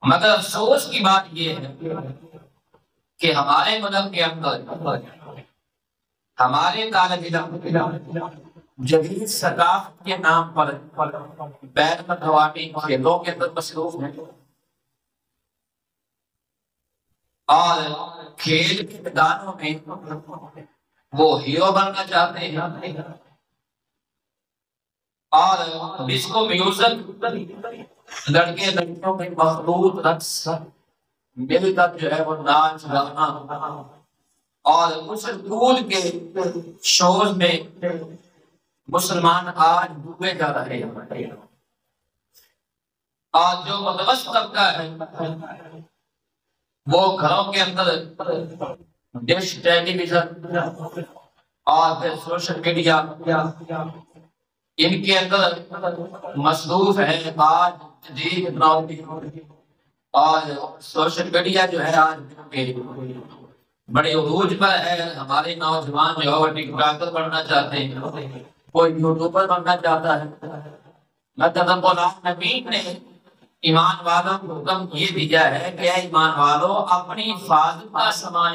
مگر افسوس کی بات یہ ہے کہ ہمارے ملک کے اندر ہمارے طالب علم جدید ثقافت کے نام پر بین الاقوامی کھیلوں کے اندر مصروف ہیں اور کھیل کے میدانوں میں وہ ہیرو بننا چاہتے ہیں اور ڈسکو میوزک لڑکے لڑکیوں میں مخلوط رقص مل کر جو ہے وہ ناچ گانا اور غسل کود کے شوز میں مسلمان آج ڈوبے جا رہے ہیں اور جو متوسط طبقہ ہے وہ گھروں کے اندر ڈش ٹیلی ویژن اور پھر سوشل میڈیا ان کے اندر مصروف ہے آج جدید ٹیکنالوجی اور سوشل میڈیا جو ہے آج بڑے عروج پر ہے۔ ہمارے نوجوان جو ہے ٹک ٹاکر بننا چاہتے ہیں، کوئی یوٹیوبر بننا چاہتا ہے۔ مطلب قرآن نبی نے ایمان والوں کو حکم یہ دیا ہے کہ اے ایمان والوں اپنی حفاظت کا سامان